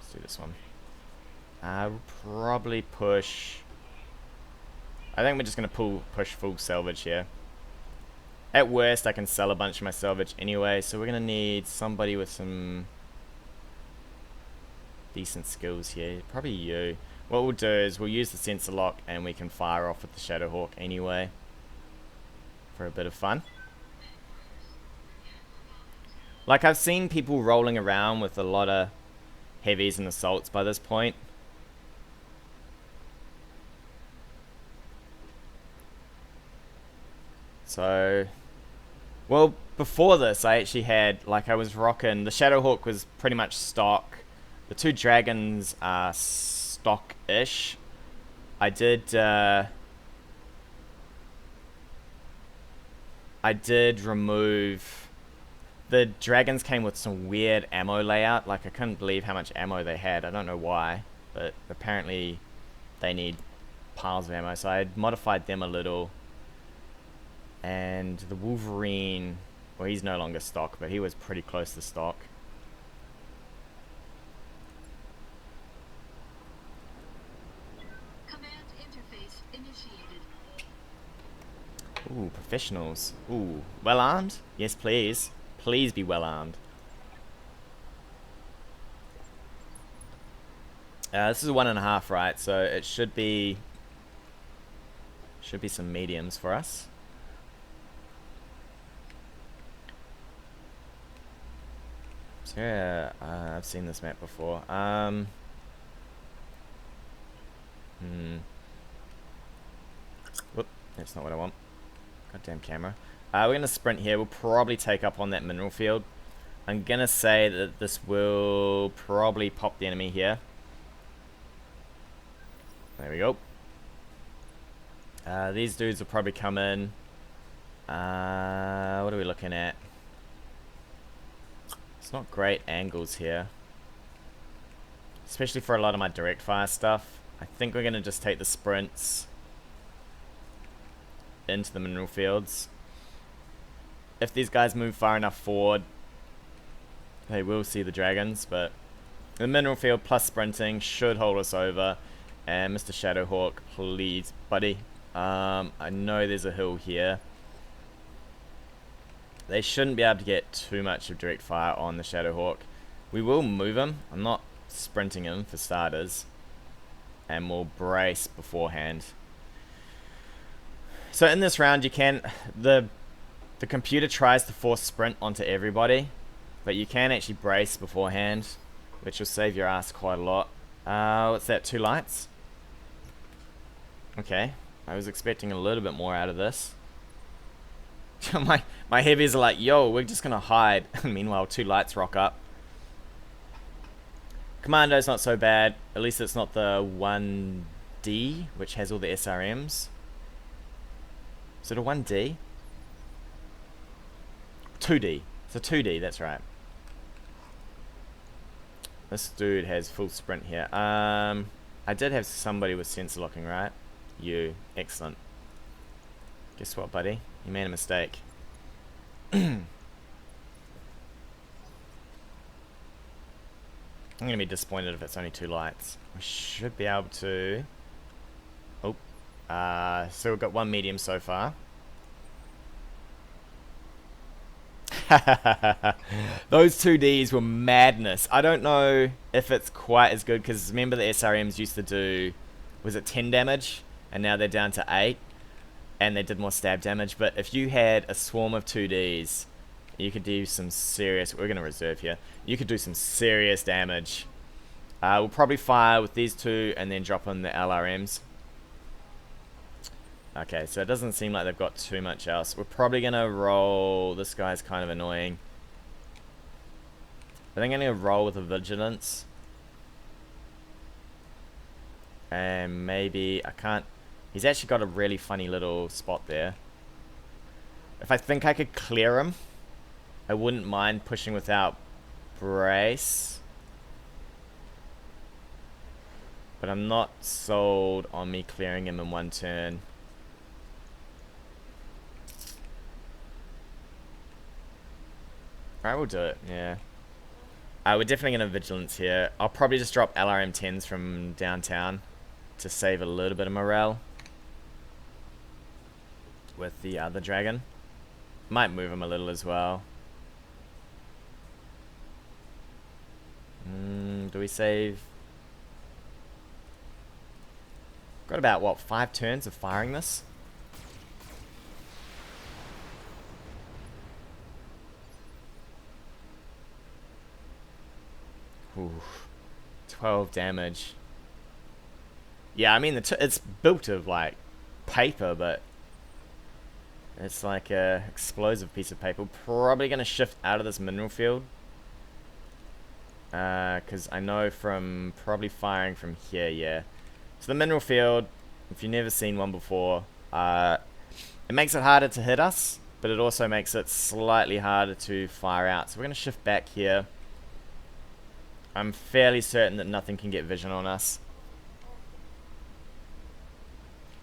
Let's do this one. We'll probably push... I think we're just going to push full salvage here. At worst, I can sell a bunch of my salvage anyway, so we're going to need somebody with some decent skills here. Probably you. What we'll do is we'll use the sensor lock and we can fire off with the Shadowhawk anyway for a bit of fun. Like, I've seen people rolling around with a lot of heavies and assaults by this point. So, well, before this, I actually had, like, I was rocking, the Shadowhawk was pretty much stock. The two dragons are stock-ish. I did remove... The dragons came with some weird ammo layout. Like, I couldn't believe how much ammo they had. I don't know why, but apparently they need piles of ammo. So I modified them a little. And the Wolverine, well, he's no longer stock, but he was pretty close to stock. Command interface initiated. Ooh, professionals. Ooh, well armed? Yes, please. Please be well armed. This is a 1.5, right? So it should be some mediums for us. So yeah, I've seen this map before. Whoop, that's not what I want. Goddamn camera. We're gonna sprint here. We'll probably take up on that mineral field. I'm gonna say that this will probably pop the enemy here. There we go. These dudes will probably come in. What are we looking at? It's not great angles here, especially for a lot of my direct fire stuff. I think we're gonna just take the sprints into the mineral fields. If these guys move far enough forward, they will see the dragons, but the mineral field plus sprinting should hold us over. And Mr. Shadowhawk, please, buddy. I know there's a hill here. They shouldn't be able to get too much of direct fire on the Shadowhawk. We will move him. I'm not sprinting him for starters. And we'll brace beforehand. So in this round, you can... The computer tries to force sprint onto everybody, but you can actually brace beforehand, which will save your ass quite a lot. What's that, 2 lights? Okay, I was expecting a little bit more out of this. my heavies are like, yo, we're just gonna hide. Meanwhile, 2 lights rock up. Commando's not so bad. At least it's not the 1D, which has all the SRMs. Is it a 1D? 2D. It's a 2D, that's right. This dude has full sprint here. I did have somebody with sensor locking, right? You. Excellent. Guess what, buddy? You made a mistake. I'm gonna be disappointed if it's only 2 lights. We should be able to... Oh. So we've got 1 medium so far. Those 2Ds were madness. I don't know if it's quite as good, because remember the SRMs used to do, was it 10 damage? And now they're down to 8. And they did more stab damage. But if you had a swarm of 2Ds, you could do some serious... We're going to reserve here. You could do some serious damage. We'll probably fire with these 2 and then drop on the LRMs. Okay, so it doesn't seem like they've got too much else. We're probably going to roll... This guy's kind of annoying. I think I'm going to roll with a vigilance. And maybe... I can't... He's actually got a really funny little spot there. If I think I could clear him, I wouldn't mind pushing without brace. But I'm not sold on me clearing him in 1 turn. Alright, we'll do it, yeah. We're definitely going to vigilance here. I'll probably just drop LRM-10s from downtown to save a little bit of morale with the other dragon. Might move him a little as well. Do we save? Got about, what, 5 turns of firing this? Ooh, 12 damage. Yeah, I mean, it's built of, like, paper, but it's like a explosive piece of paper. Probably going to shift out of this mineral field. Because I know from probably firing from here, yeah. So the mineral field, if you've never seen one before, it makes it harder to hit us, but it also makes it slightly harder to fire out. So we're going to shift back here. I'm fairly certain that nothing can get vision on us.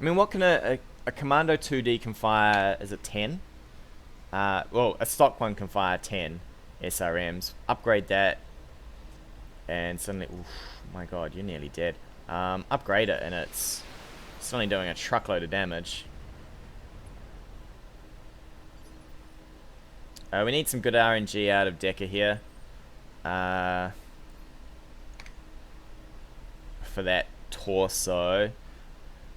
I mean, what can a Commando 2D can fire? Is it 10? Well, a stock one can fire 10 SRMs. Upgrade that. And suddenly, oof, my god, you're nearly dead. Upgrade it, and it's only doing a truckload of damage. We need some good RNG out of Decker here. For that torso.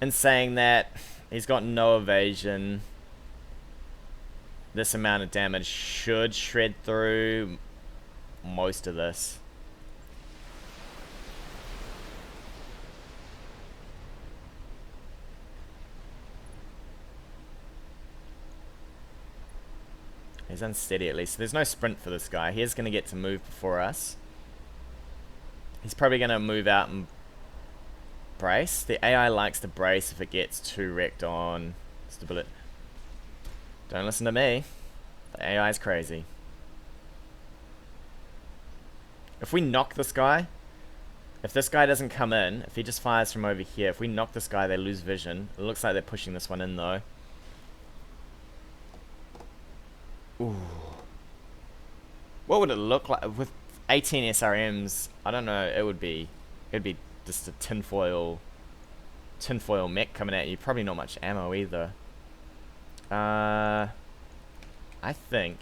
And saying that, he's got no evasion. This amount of damage should shred through most of this. He's unsteady at least. There's no sprint for this guy. He is going to get to move before us. He's probably going to move out and brace. The AI likes to brace if it gets too wrecked on stability. Don't listen to me. The AI is crazy. If we knock this guy, if this guy doesn't come in, if he just fires from over here, if we knock this guy, they lose vision. It looks like they're pushing this one in though. Ooh. What would it look like with 18 SRMs? I don't know. It'd be just a tinfoil mech coming at you. Probably not much ammo either. I think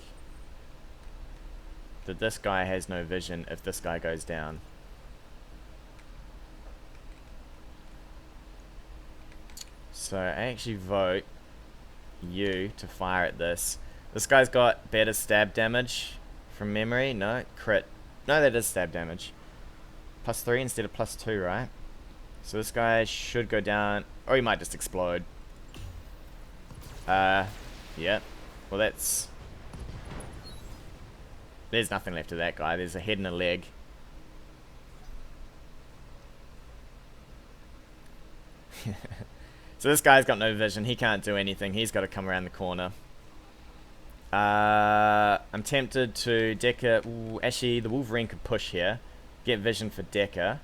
that this guy has no vision if this guy goes down. So I actually vote you to fire at this. This guy's got better stab damage from memory. No, crit. No, that is stab damage. +3 instead of +2, right? So this guy should go down. Or he might just explode. Yeah. Well, that's... There's nothing left of that guy. There's a head and a leg. So this guy's got no vision. He can't do anything. He's got to come around the corner. I'm tempted to Decker. Ooh, actually, the Wolverine could push here. Get vision for Decker.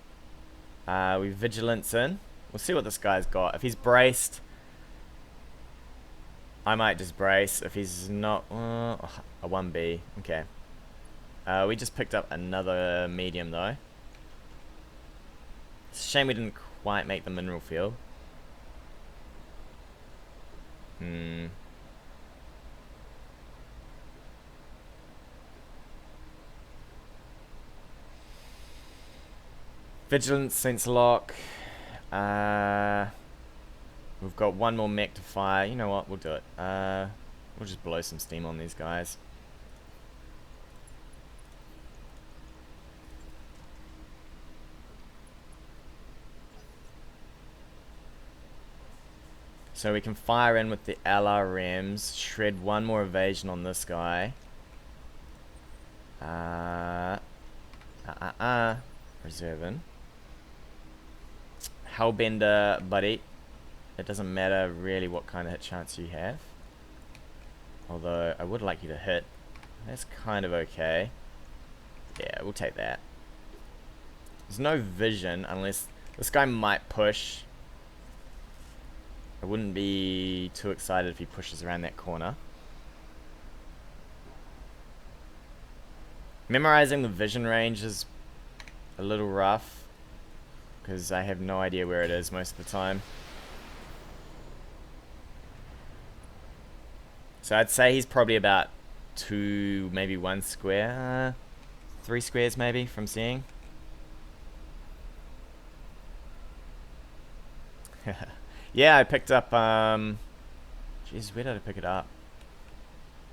We vigilance in. We'll see what this guy's got. If he's braced, I might just brace. If he's not, a 1B. Okay. We just picked up another medium though. It's a shame we didn't quite make the mineral field. Vigilance, sense lock. We've got one more mech to fire. You know what? We'll do it. We'll just blow some steam on these guys. So we can fire in with the LRMs, shred one more evasion on this guy. Reserving. Hellbender, buddy. It doesn't matter really what kind of hit chance you have. Although, I would like you to hit. That's kind of okay. Yeah, we'll take that. There's no vision unless... This guy might push. I wouldn't be too excited if he pushes around that corner. Memorizing the vision range is a little rough, because I have no idea where it is most of the time. So I'd say he's probably about 2, maybe 1 square, 3 squares maybe from seeing. Yeah, I picked up, jeez, where did I pick it up?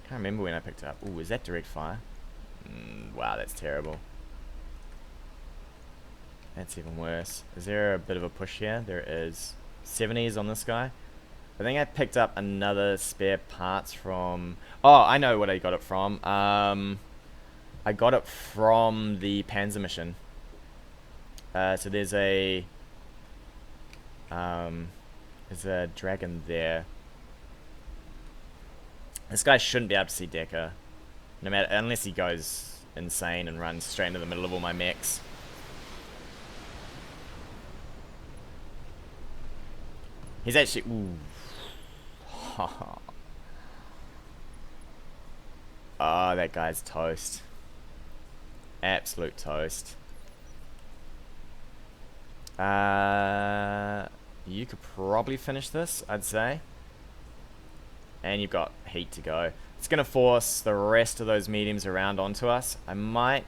Can't remember when I picked it up. Ooh, is that direct fire? Wow, that's terrible. That's even worse. Is there a bit of a push here? There is. 70s on this guy. I think I picked up another spare parts from... Oh, I know what I got it from. I got it from the Panzer mission. So there's a... there's a dragon there. This guy shouldn't be able to see Decker. No matter... Unless he goes insane and runs straight into the middle of all my mechs. He's actually... Ooh. Oh, that guy's toast. Absolute toast. You could probably finish this, I'd say. And you've got heat to go. It's going to force the rest of those mediums around onto us. I might...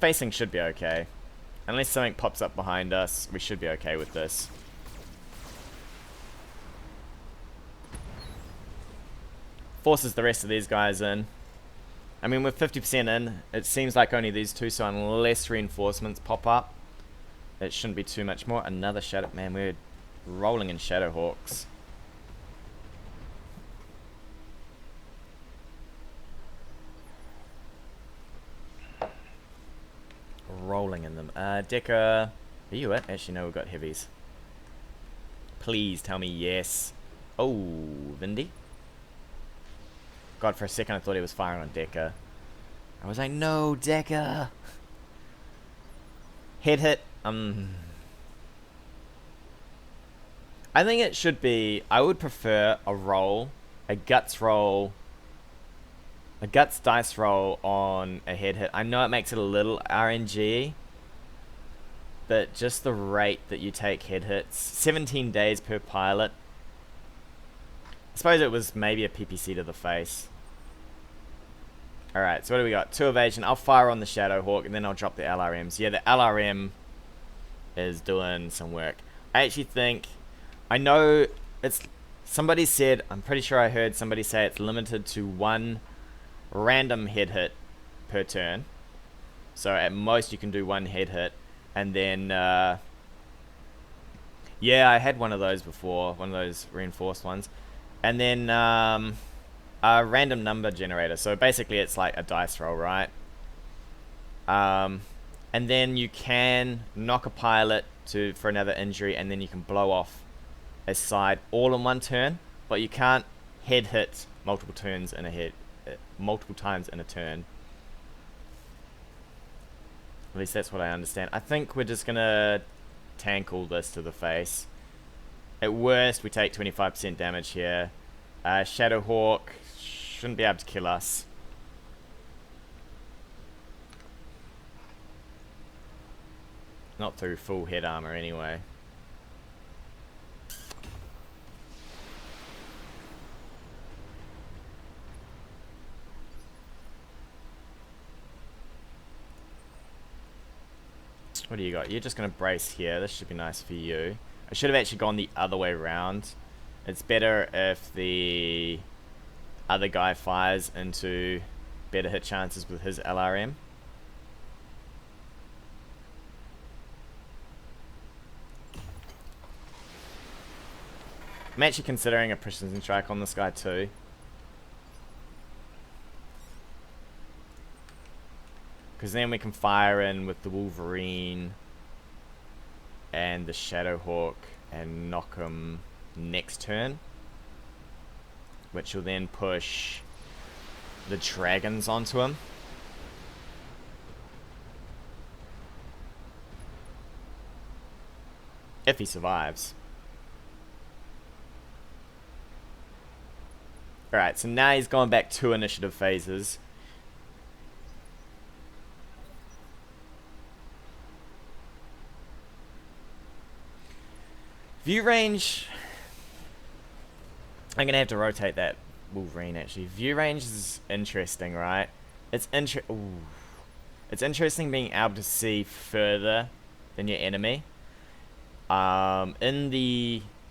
Facing should be okay. Unless something pops up behind us, we should be okay with this. Forces the rest of these guys in. I mean, with 50% in, it seems like only these two, so unless reinforcements pop up, it shouldn't be too much more. Another Shadow... Man, we're rolling in Shadowhawks. Rolling in them. Decker... Are you it? Actually, no, we've got heavies. Please tell me yes. Oh, Vindy. God, for a second I thought he was firing on Decker. I was like, no, Decker. Head hit. I think it should be... I would prefer a roll. A guts roll. A guts dice roll on a head hit. I know it makes it a little RNG. But just the rate that you take head hits. 17 days per pilot. I suppose it was maybe a PPC to the face. Alright, so what do we got? 2 evasion. I'll fire on the Shadowhawk and then I'll drop the LRMs. Yeah, the LRM is doing some work. I actually think... I know it's... Somebody said... I'm pretty sure I heard somebody say it's limited to 1 random head hit per turn. So at most you can do 1 head hit. And then... yeah, I had one of those before. One of those reinforced ones. And then... a random number generator. So basically it's like a dice roll, right? And then you can knock a pilot for another injury, and then you can blow off a side all in one turn, but you can't head hit multiple times in a turn. At least that's what I understand. I think we're just gonna tank all this to the face. At worst, we take 25% damage here. Shadowhawk shouldn't be able to kill us. Not through full head armor anyway. What do you got? You're just going to brace here. This should be nice for you. I should have actually gone the other way around. It's better if the other guy fires into better hit chances with his LRM. I'm actually considering a precision strike on this guy too. Because then we can fire in with the Wolverine and the Shadowhawk and knock him next turn. Which will then push the dragons onto him. If he survives. Alright, so now he's gone back 2 initiative phases. View range... I'm gonna have to rotate that Wolverine, actually. View range is interesting, right? It's interesting being able to see further than your enemy.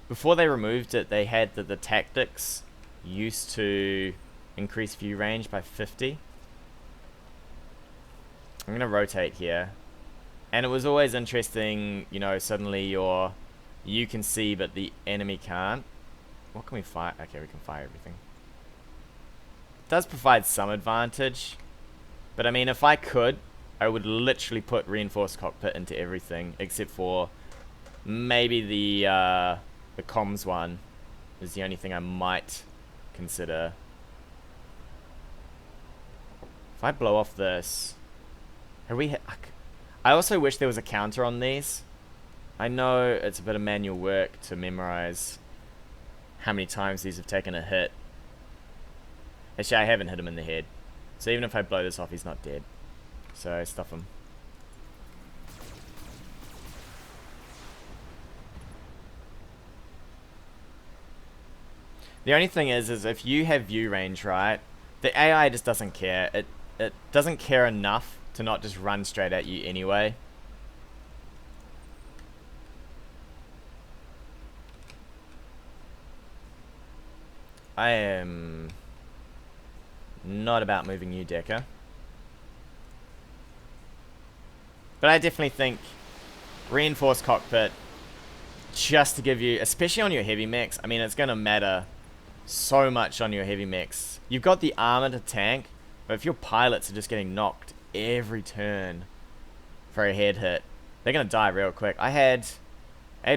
Before they removed it, they had that the tactics used to increase view range by 50. I'm gonna rotate here. And it was always interesting, you know, suddenly you can see but the enemy can't. What can we fire? Okay, we can fire everything. It does provide some advantage. But I mean, if I could, I would literally put reinforced cockpit into everything except for maybe the comms one is the only thing I might consider. If I blow off this, have we hit? I also wish there was a counter on these. I know it's a bit of manual work to memorize how many times these have taken a hit. Actually, I haven't hit him in the head. So even if I blow this off, he's not dead. So stuff him. The only thing is if you have view range, right, the AI just doesn't care. It doesn't care enough to not just run straight at you anyway. I am not about moving you, Decker. But I definitely think reinforced cockpit, just to give you, especially on your heavy mechs, I mean, it's going to matter so much on your heavy mechs. You've got the armor to tank, but if your pilots are just getting knocked every turn for a head hit, they're going to die real quick. I had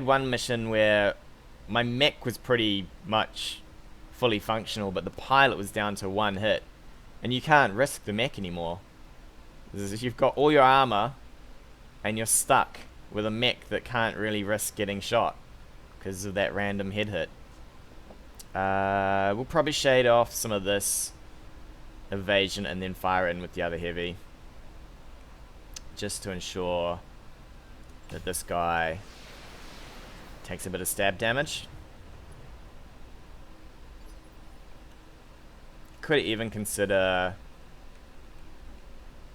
one mission where my mech was pretty much fully functional, but the pilot was down to 1 hit. And you can't risk the mech anymore. You've got all your armor, and you're stuck with a mech that can't really risk getting shot because of that random head hit. We'll probably shade off some of this evasion and then fire in with the other heavy, just to ensure that this guy takes a bit of stab damage. Could even consider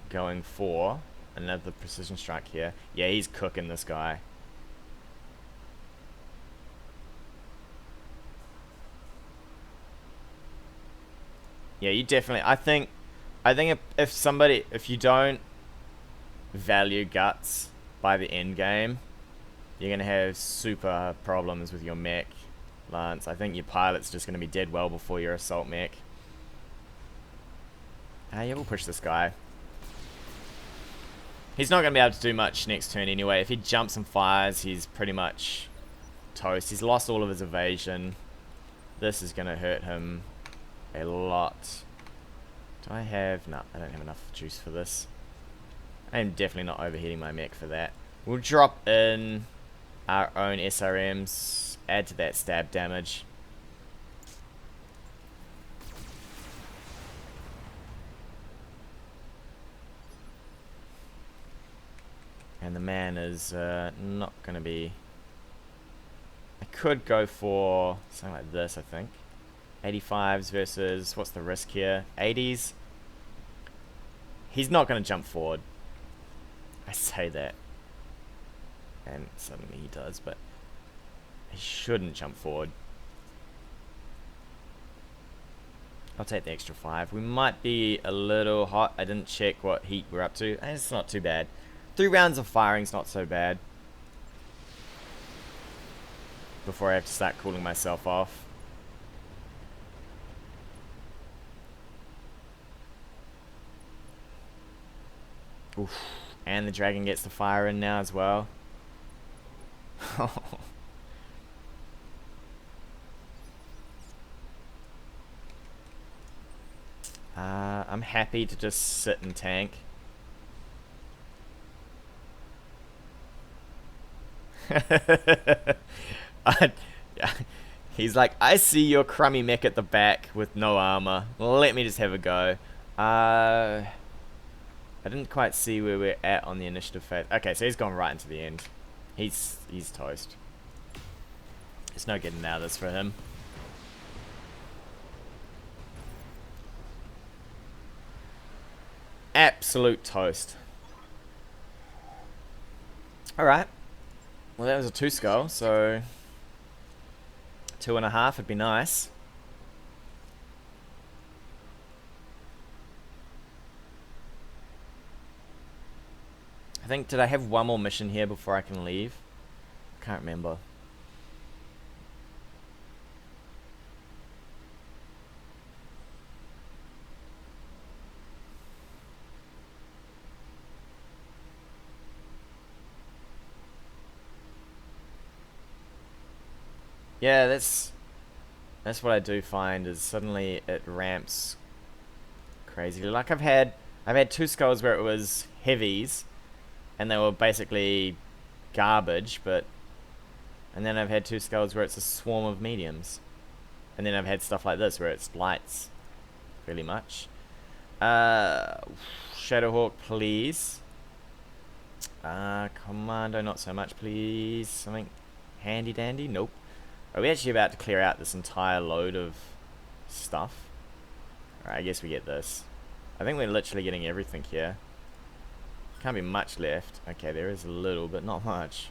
going for another precision strike here. Yeah, he's cooking this guy. Yeah, you definitely. I think if you don't value guts by the end game, you're gonna have super problems with your mech, Lance. I think your pilot's just gonna be dead well before your assault mech. Yeah, we'll push this guy. He's not going to be able to do much next turn anyway. If he jumps and fires, he's pretty much toast. He's lost all of his evasion. This is going to hurt him a lot. Do I have... No, I don't have enough juice for this. I am definitely not overheating my mech for that. We'll drop in our own SRMs. Add to that stab damage. And the man is not going to be... I could go for something like this, I think. 85s versus... What's the risk here? 80s. He's not going to jump forward. I say that. And suddenly he does, but... He shouldn't jump forward. I'll take the extra 5. We might be a little hot. I didn't check what heat we're up to. It's not too bad. 3 rounds of firing's not so bad. Before I have to start cooling myself off. Oof. And the dragon gets the fire in now as well. I'm happy to just sit and tank. He's like, I see your crummy mech at the back with no armor. Let me just have a go. I didn't quite see where we're at on the initiative phase. Okay, so he's gone right into the end. He's toast. There's no getting out of this for him. Absolute toast. Alright. Well, that was a 2 skull, so 2.5 would be nice. I think, did I have one more mission here before I can leave? Can't remember. Yeah, that's what I do find is suddenly it ramps crazily. Like I've had 2 skulls where it was heavies and they were basically garbage, and then I've had 2 skulls where it's a swarm of mediums. And then I've had stuff like this where it's lights really much. Shadowhawk, please. Commando, not so much, please. Something handy dandy? Nope. Are we actually about to clear out this entire load of stuff? Alright, I guess we get this. I think we're literally getting everything here. Can't be much left. Okay, there is a little, but not much.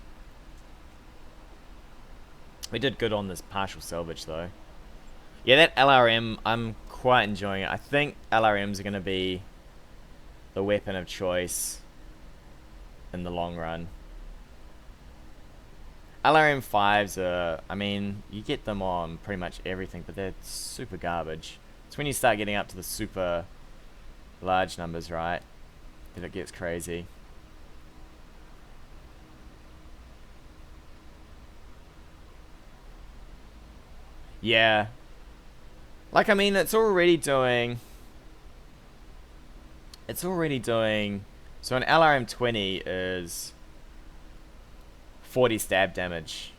We did good on this partial salvage, though. Yeah, that LRM, I'm quite enjoying it. I think LRMs are going to be the weapon of choice in the long run. LRM 5s are, I mean, you get them on pretty much everything, but they're super garbage. It's when you start getting up to the super large numbers, right, that it gets crazy. Yeah. Like, I mean, it's already doing... So an LRM 20 is 40 stab damage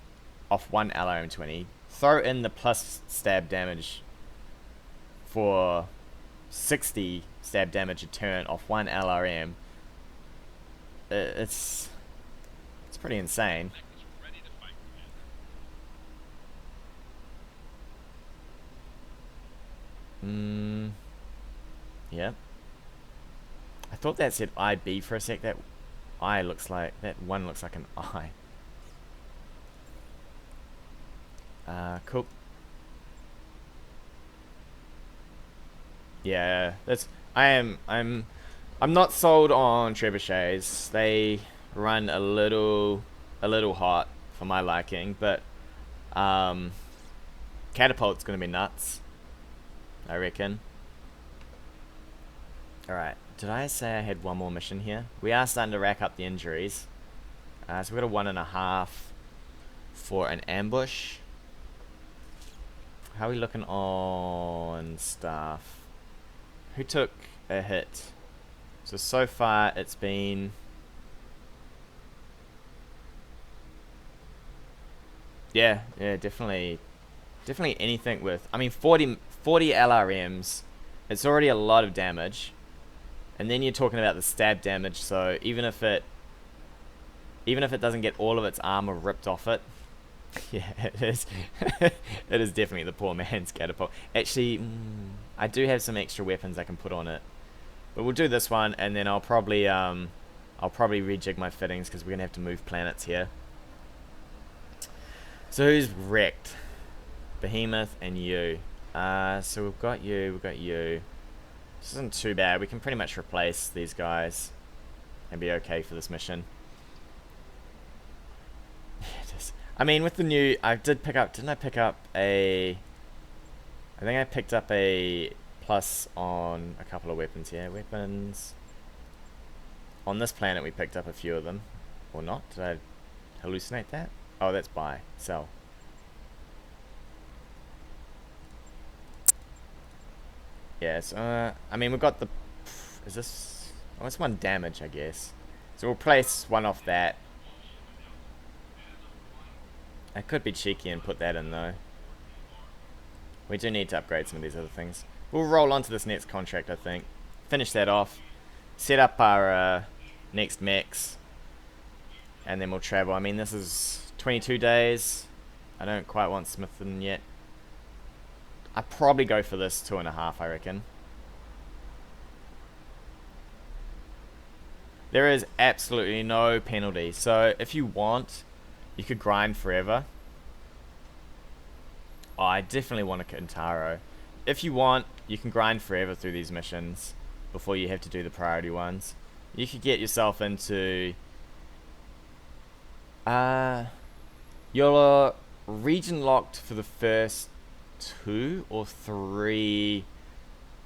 off one LRM 20. Throw in the plus stab damage for 60 stab damage a turn off one LRM. It's pretty insane. Yep. I thought that said IB for a sec. That I looks like, that one looks like an I. Cool. Yeah, I'm not sold on trebuchets. They run a little hot for my liking, but catapult's gonna be nuts, I reckon. Alright, did I say I had one more mission here? We are starting to rack up the injuries. So we've got a 1.5 for an ambush. How are we looking on staff? Who took a hit? So far it's been... Yeah, definitely anything with... I mean, 40 LRMs, it's already a lot of damage. And then you're talking about the stab damage, so even if it doesn't get all of its armor ripped off it, yeah, it is. It is definitely the poor man's catapult. Actually, I do have some extra weapons I can put on it, but we'll do this one, and then I'll probably rejig my fittings because we're gonna have to move planets here. So who's wrecked? Behemoth and you. So we've got you. This isn't too bad. We can pretty much replace these guys and be okay for this mission. I mean, with the new, didn't I pick up a... I think I picked up a plus on a couple of weapons here. Weapons. On this planet we picked up a few of them. Or not? Did I hallucinate that? Oh, that's buy. Sell. Yes, I mean, we've got the... Is this... Oh, it's 1 damage, I guess. So we'll place one off that. I could be cheeky and put that in, though. We do need to upgrade some of these other things. We'll roll on to this next contract, I think. Finish that off. Set up our next mechs. And then we'll travel. I mean, this is 22 days. I don't quite want Smithson yet. I'd probably go for this 2.5, I reckon. There is absolutely no penalty. So if you want, you could grind forever. Oh, I definitely want a Kintaro. If you want, you can grind forever through these missions before you have to do the priority ones. You could get yourself into... you're region locked for the first 2 or 3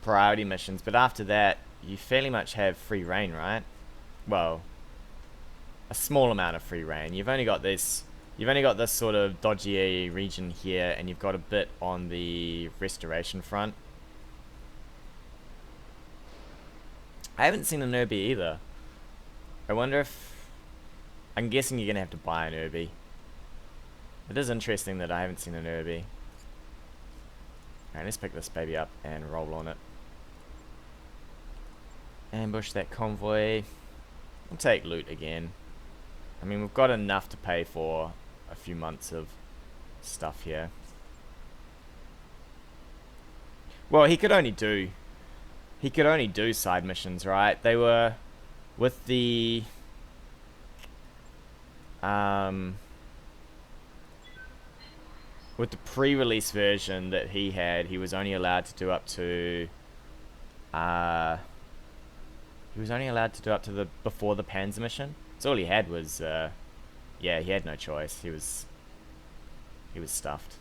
priority missions, but after that, you fairly much have free reign, right? Well, a small amount of free reign. You've only got this sort of dodgy region here, and you've got a bit on the restoration front. I haven't seen an Irby either. I wonder if... I'm guessing you're going to have to buy an Irby. It is interesting that I haven't seen an Irby. Alright, let's pick this baby up and roll on it. Ambush that convoy. We'll take loot again. I mean, we've got enough to pay for a few months of stuff here. Well, he could only do side missions, right? They were with the pre-release version that he had. He was only allowed to do up to the before the Panzer mission. So all he had was yeah, he had no choice. He was stuffed.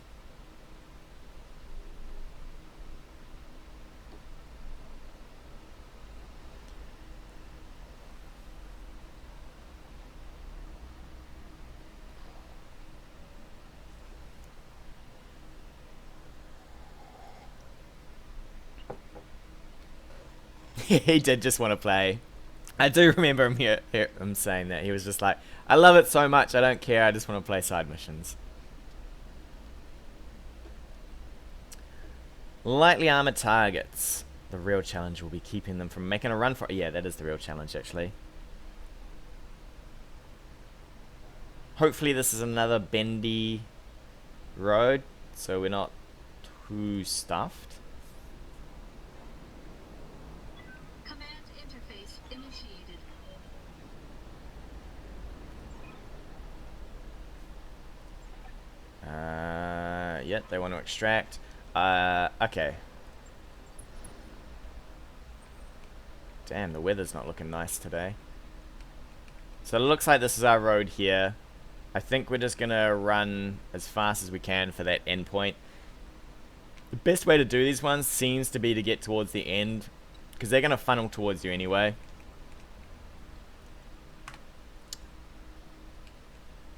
He did just want to play. I do remember him saying that. He was just like, I love it so much, I don't care, I just want to play side missions. Lightly armored targets. The real challenge will be keeping them from making a run for... Yeah, that is the real challenge, actually. Hopefully this is another bendy road, so we're not too stuffed. Yep, they want to extract. Okay. Damn, the weather's not looking nice today. So it looks like this is our road here. I think we're just gonna run as fast as we can for that endpoint. The best way to do these ones seems to be to get towards the end, because they're gonna funnel towards you anyway.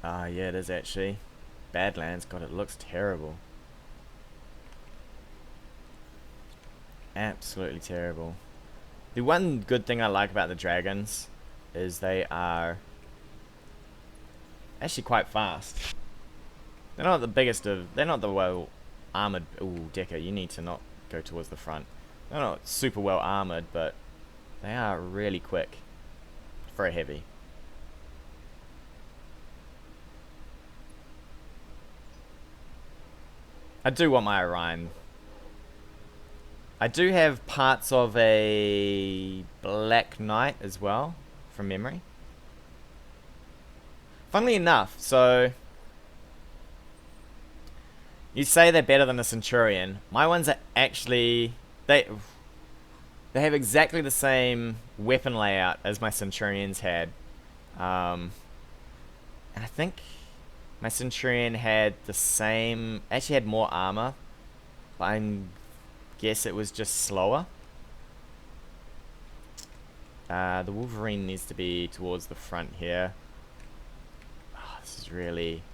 Ah, yeah, it is actually. Badlands, God, it looks terrible. Absolutely terrible. The one good thing I like about the dragons is they are actually quite fast. They're not the biggest of... They're not the well armored... Ooh, Decker, you need to not go towards the front. They're not super well armored, but they are really quick for a heavy. I do want my Orion. I do have parts of a Black Knight as well, from memory. Funnily enough, so... You say they're better than a Centurion. My ones are actually... They have exactly the same weapon layout as my Centurions had. And I think... My Centurion had the same... Actually had more armor. But I guess it was just slower. The Wolverine needs to be towards the front here. Oh, this is really...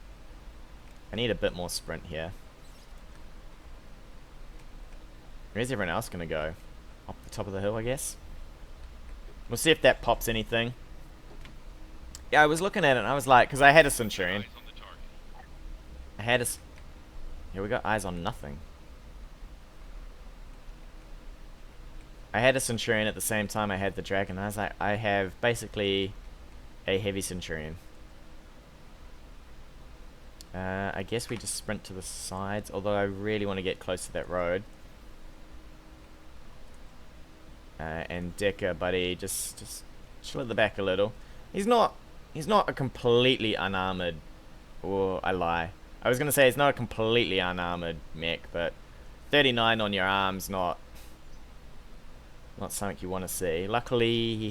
I need a bit more sprint here. Where's everyone else going to go? Up the top of the hill, I guess? We'll see if that pops anything. Yeah, I was looking at it and I was like... Because I had a Centurion. I had a... Here we got eyes on nothing. I had a Centurion at the same time I had the Dragon. I was like, I have basically a heavy Centurion. I guess we just sprint to the sides, although I really want to get close to that road. And Decker, buddy, just chill at the back a little. He's not a completely unarmored, or I lie. I was gonna say he's not a completely unarmored mech, but 39 on your arm's not something you want to see. Luckily, he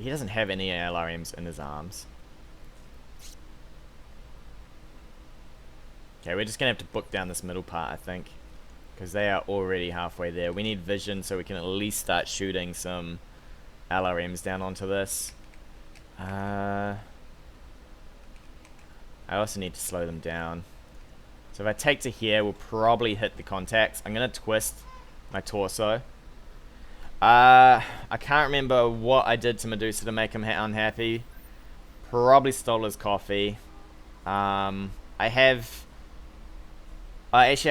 doesn't have any LRMs in his arms. Okay, we're just gonna have to book down this middle part, I think, because they are already halfway there. We need vision so we can at least start shooting some LRMs down onto this. I also need to slow them down. So if I take to here, we'll probably hit the contacts. I'm gonna twist my torso. I can't remember what I did to Medusa to make him unhappy. Probably stole his coffee. Actually,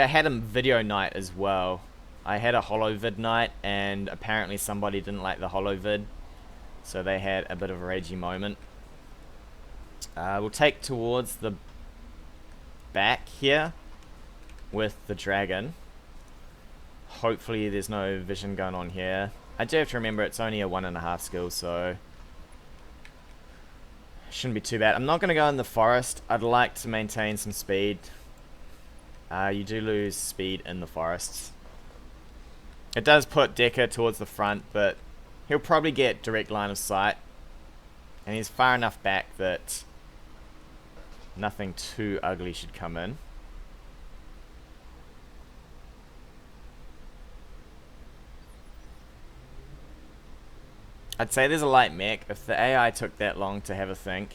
I had a video night as well. I had a holo vid night, and apparently somebody didn't like the holo vid, so they had a bit of a ragey moment. We'll take towards the back here with the dragon. Hopefully there's no vision going on here. I do have to remember it's only a 1.5 skill, so shouldn't be too bad. I'm not going to go in the forest. I'd like to maintain some speed. You do lose speed in the forests. It does put Decker towards the front, but he'll probably get direct line of sight. And he's far enough back that nothing too ugly should come in. I'd say there's a light mech. If the AI took that long to have a think,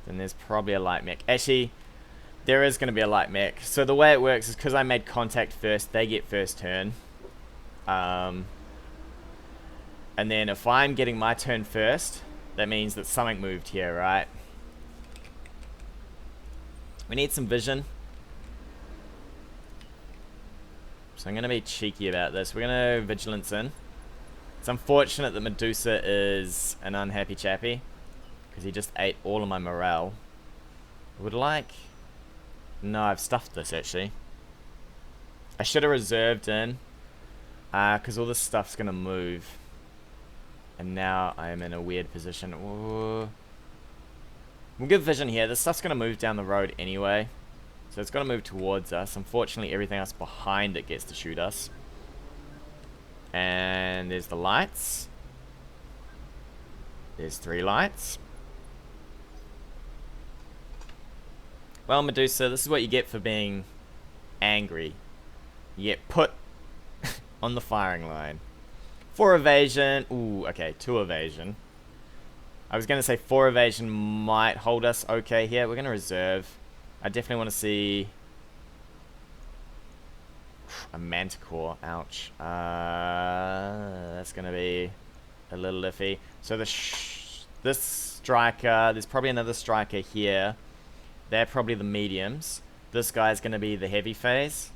then there's probably a light mech. Actually, there is going to be a light mech. So the way it works is because I made contact first, they get first turn. And then if I'm getting my turn first, that means that something moved here, right? We need some vision. So I'm going to be cheeky about this. We're going to vigilance in. It's unfortunate that Medusa is an unhappy chappy, because he just ate all of my morale. I would like... No, I've stuffed this actually. I should have reserved in, because all this stuff's going to move. And now I am in a weird position. Ooh. We'll give vision here. This stuff's going to move down the road anyway. So it's going to move towards us. Unfortunately, everything else behind it gets to shoot us. And there's the lights. There's 3 lights. Well, Medusa, this is what you get for being angry. You get put on the firing line. 4 evasion. Ooh, okay, 2 evasion. I was going to say 4 evasion might hold us okay here. We're going to reserve. I definitely want to see a manticore. Ouch. That's going to be a little iffy. So this striker, there's probably another striker here. They're probably the mediums. This guy's going to be the heavy phase.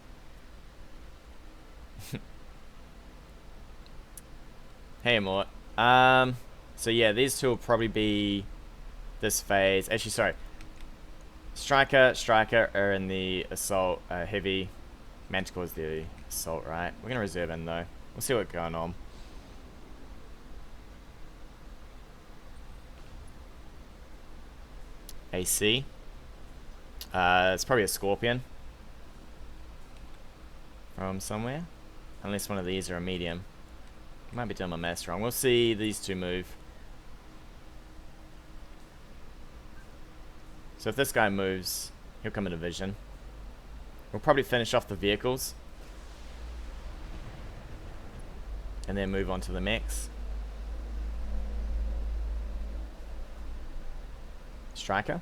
Hey, Mort. So yeah, these 2 will probably be this phase. Actually, sorry. Striker are in the assault, heavy. Manticore's the assault, right? We're gonna reserve in though. We'll see what's going on. AC. It's probably a scorpion from somewhere, unless one of these are a medium. Might be doing my maths wrong. We'll see these 2 move. So if this guy moves, he'll come into vision. We'll probably finish off the vehicles. And then move on to the mechs. Striker.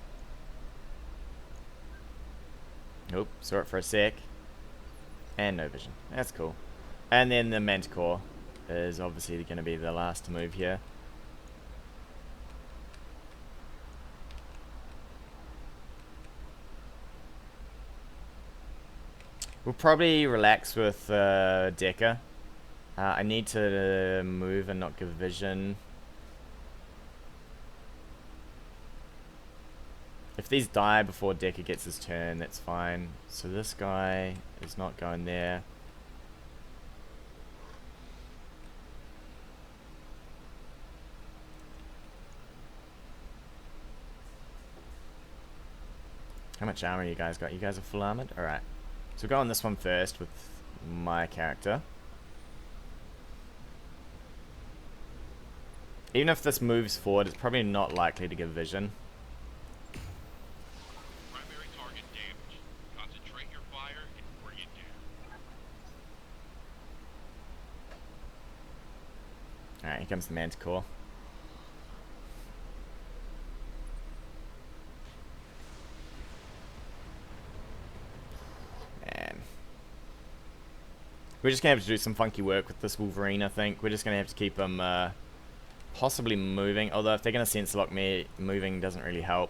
Nope, saw it for a sec. And no vision. That's cool. And then the Manticore is obviously going to be the last to move here. We'll probably relax with Decker. I need to move and not give vision. If these die before Decker gets his turn, that's fine. So this guy is not going there. How much armor you guys got? You guys are full armored? Alright. So we'll go on this one first with my character. Even if this moves forward, it's probably not likely to give vision. Primary target damage. Concentrate your fire and bring it down. Alright, here comes the Manticore. Man. We're just going to have to do some funky work with this Wolverine, I think. We're just going to have to keep him possibly moving. Although if they're going to sense lock me, moving doesn't really help.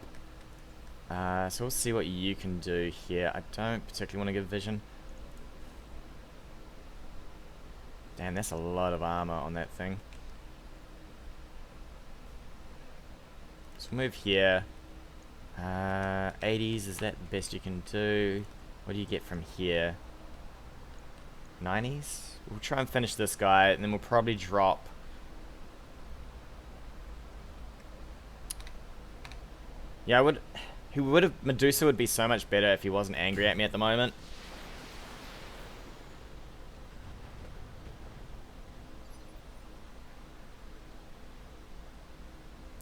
So we'll see what you can do here. I don't particularly want to give vision. Damn, that's a lot of armor on that thing. So we'll move here. 80s, is that the best you can do? What do you get from here? 90s? We'll try and finish this guy, and then we'll probably drop. Yeah, Medusa would be so much better if he wasn't angry at me at the moment.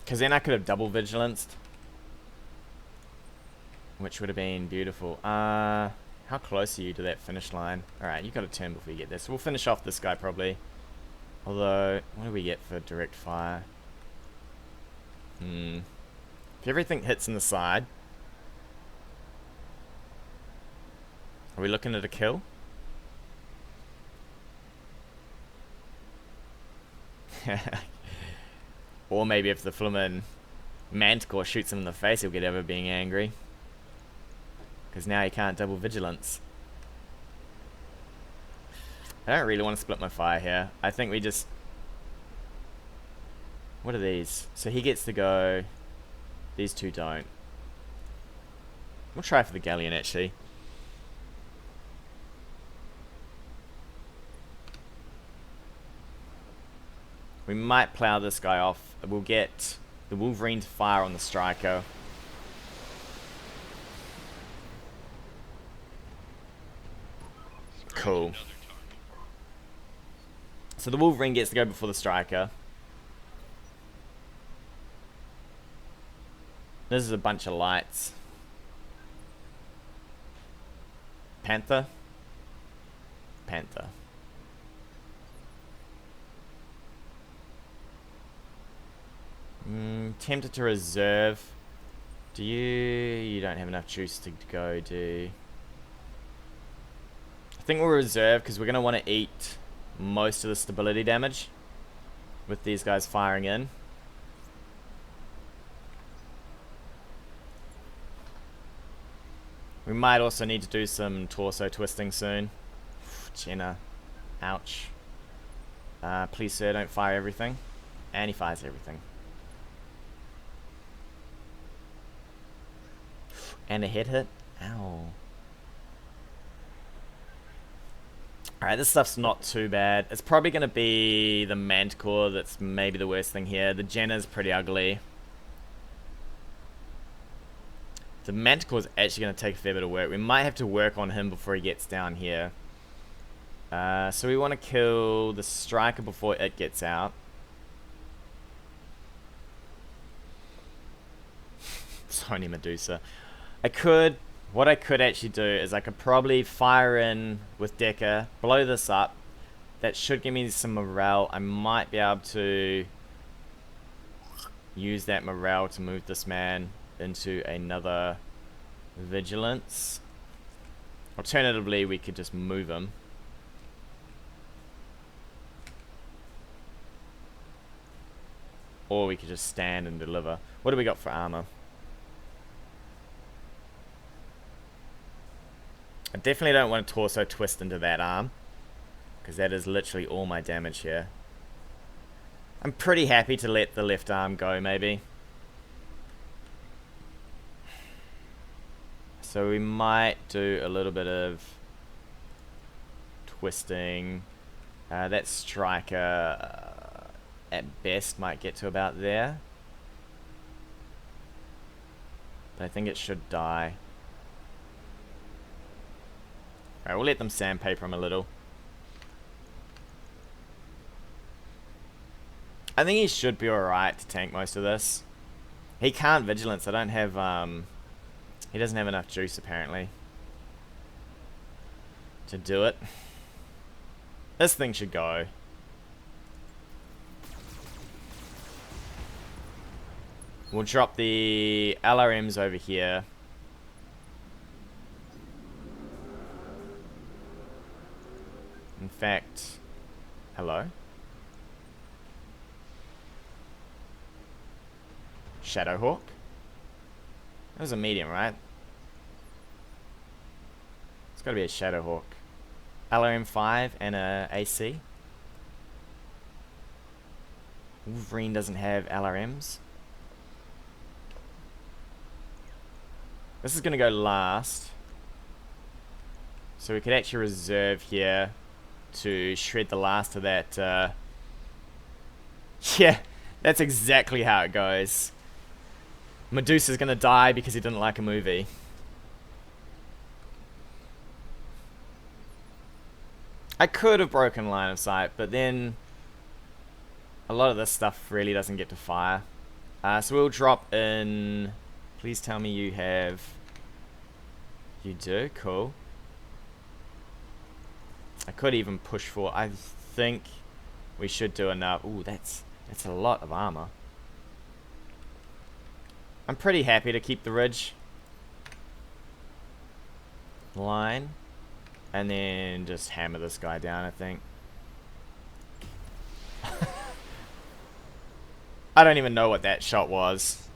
Because then I could have double vigilanced. Which would have been beautiful. How close are you to that finish line? Alright, you got a turn before you get this. So we'll finish off this guy probably. Although, what do we get for direct fire? If everything hits in the side. Are we looking at a kill? Or maybe if the flimin' Manticore shoots him in the face, he'll get over being angry. Because now he can't double vigilance. I don't really want to split my fire here. I think we just... What are these? So he gets to go. These two don't. We'll try for the Galleon actually. We might plow this guy off. We'll get the Wolverine to fire on the Striker. Cool. So the Wolverine gets to go before the Striker. This is a bunch of lights. Panther. Panther. Tempted to reserve. Do you... You don't have enough juice to go, do you? I think we'll reserve because we're going to want to eat most of the stability damage with these guys firing in. We might also need to do some torso twisting soon. Jenna. Ouch. Please sir, don't fire everything. And he fires everything. And a head hit. Ow. Alright, this stuff's not too bad. It's probably going to be the Manticore that's maybe the worst thing here. The Jenna's pretty ugly. The Manticore's actually going to take a fair bit of work. We might have to work on him before he gets down here. So we want to kill the Striker before it gets out. Sony Medusa. What I could actually do is I could probably fire in with Decker, blow this up. That should give me some morale. I might be able to use that morale to move this man into another vigilance. Alternatively, we could just move him. Or we could just stand and deliver. What do we got for armor? I definitely don't want to torso twist into that arm, because that is literally all my damage here. I'm pretty happy to let the left arm go, maybe. So we might do a little bit of twisting. That striker, at best, might get to about there. But I think it should die. Alright, we'll let them sandpaper him a little. I think he should be alright to tank most of this. He can't vigilance. I don't have, he doesn't have enough juice, apparently, to do it. This thing should go. We'll drop the LRMs over here. In fact, hello? Shadowhawk? That was a medium, right? It's gotta be a Shadowhawk. LRM5 and a AC. Wolverine doesn't have LRMs. This is gonna go last. So we could actually reserve here to shred the last of that. Yeah, that's exactly how it goes. Medusa's gonna die because he didn't like a movie. I could have broken line of sight, but then a lot of this stuff really doesn't get to fire. So we'll drop in. Please tell me you have. You do? Cool. I could even push for. I think we should do enough. Ooh, that's a lot of armor. I'm pretty happy to keep the ridge line and then just hammer this guy down, I think. I don't even know what that shot was.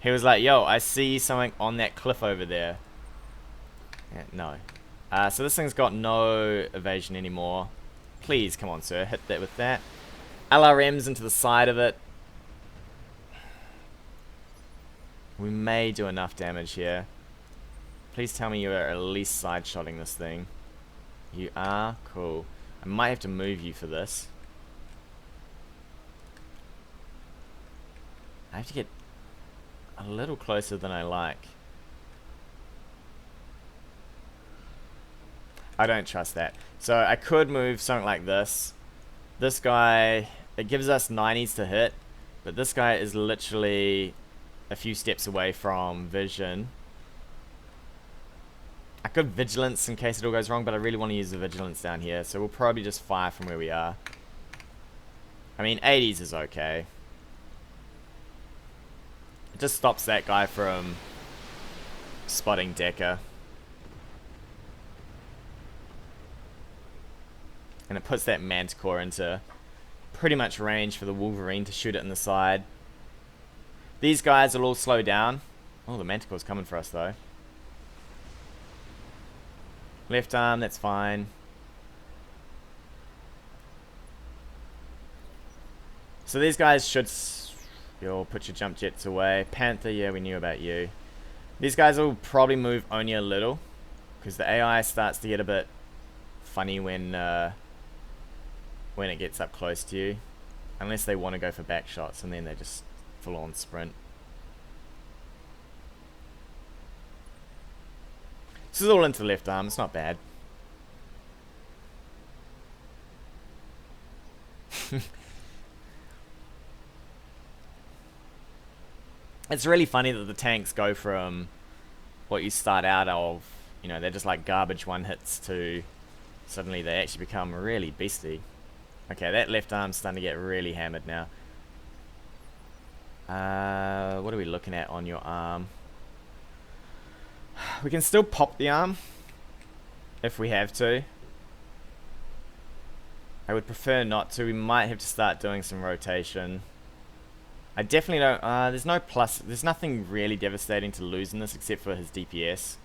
He was like, yo, I see something on that cliff over there. Yeah, no. So this thing's got no evasion anymore. Please, come on, sir. Hit that with that. LRMs into the side of it. We may do enough damage here. Please tell me you are at least side-shotting this thing. You are? Cool. I might have to move you for this. I have to get a little closer than I like. I don't trust that. So I could move something like this. This guy, it gives us 90s to hit, but this guy is literally a few steps away from vision. I could vigilance in case it all goes wrong, but I really want to use the vigilance down here, so we'll probably just fire from where we are. I mean, 80s is okay. It just stops that guy from spotting Decker. And it puts that Manticore into pretty much range for the Wolverine to shoot it in the side. These guys will all slow down. Oh, the Manticore's coming for us, though. Left arm, that's fine. So these guys should... You'll put your jump jets away. Panther, yeah, we knew about you. These guys will probably move only a little, because the AI starts to get a bit funny when it gets up close to you. Unless they want to go for back shots, and then they just full-on sprint. This is all into the left arm, it's not bad. It's really funny that the tanks go from what you start out of, you know, they're just like garbage one hits, to suddenly they actually become really beastly. Okay, that left arm's starting to get really hammered now. What are we looking at on your arm? We can still pop the arm if we have to. I would prefer not to. We might have to start doing some rotation. I definitely don't... there's no plus... There's nothing really devastating to lose in this except for his DPS.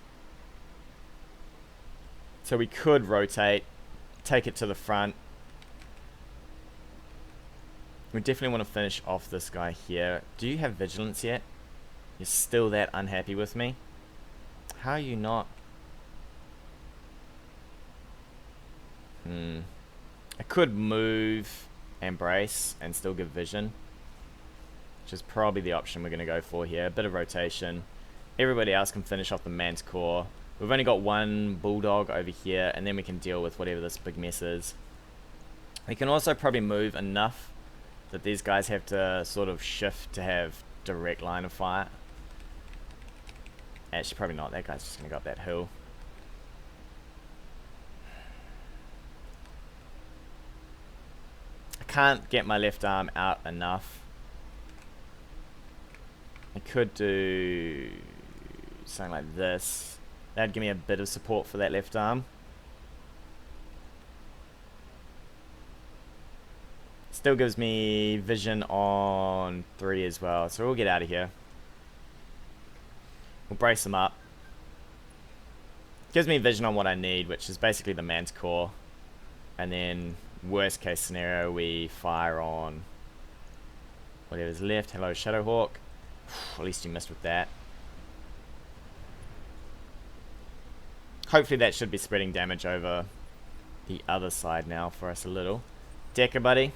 So we could rotate, take it to the front. We definitely want to finish off this guy here. Do you have vigilance yet? You're still that unhappy with me? How are you not? I could move embrace and still give vision, which is probably the option we're going to go for here. A bit of rotation. Everybody else can finish off the manticore. We've only got one bulldog over here, and then we can deal with whatever this big mess is. We can also probably move enough that these guys have to sort of shift to have direct line of fire. Actually, probably not. That guy's just going to go up that hill. I can't get my left arm out enough. I could do something like this. That'd give me a bit of support for that left arm. Still gives me vision on 3 as well, so we'll get out of here. We'll brace them up. Gives me vision on what I need, which is basically the manticore. And then, worst case scenario, we fire on whatever's left. Hello, Shadowhawk. At least you missed with that. Hopefully that should be spreading damage over the other side now for us a little. Decker, buddy.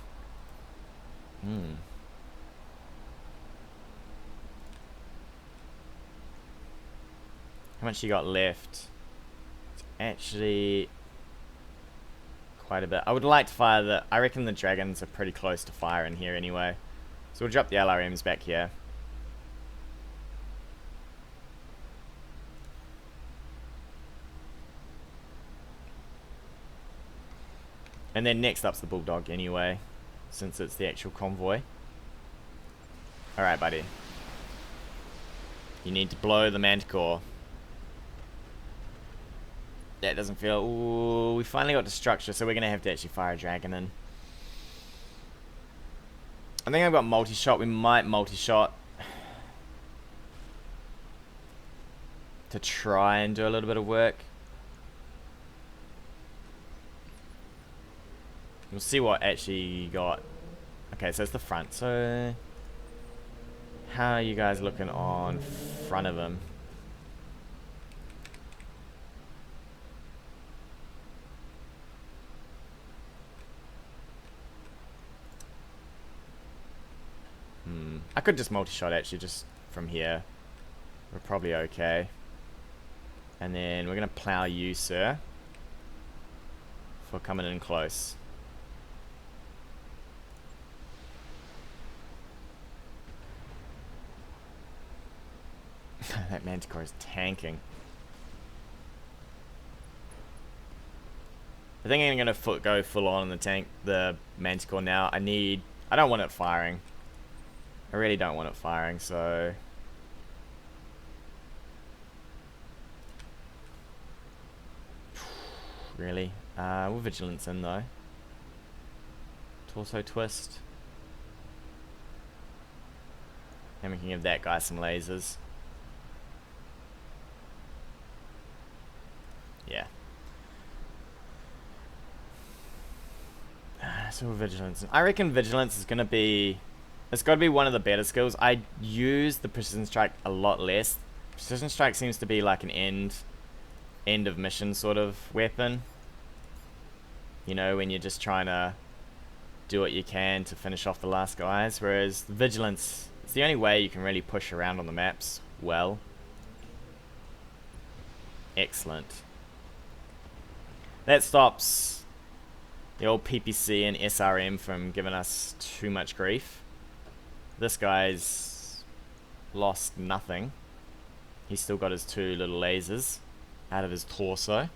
How much you got left? It's actually quite a bit. I would like to fire the... I reckon the dragons are pretty close to fire in here anyway. So we'll drop the LRMs back here. And then next up's the bulldog anyway, since it's the actual convoy. Alright, buddy. You need to blow the manticore. That doesn't feel... Ooh, we finally got to structure, so we're going to have to actually fire a dragon in. I think I've got multi-shot. We might multi-shot to try and do a little bit of work. We'll see what actually you got. Okay, so it's the front. So how are you guys looking on front of him? I could just multi-shot actually just from here. We're probably okay. And then we're going to plow you, sir, for coming in close. That manticore is tanking. I think I'm going to go full on in the manticore now. I don't want it firing. I really don't want it firing, so... Really? We'll vigilance in though. Torso twist. And we can give that guy some lasers. Yeah. So vigilance. I reckon vigilance is going to be... It's got to be one of the better skills. I use the precision strike a lot less. Precision strike seems to be like an end of mission sort of weapon. You know, when you're just trying to do what you can to finish off the last guys. Whereas vigilance, it's the only way you can really push around on the maps well. Excellent. That stops the old PPC and SRM from giving us too much grief. This guy's lost nothing. He's still got his 2 little lasers out of his torso.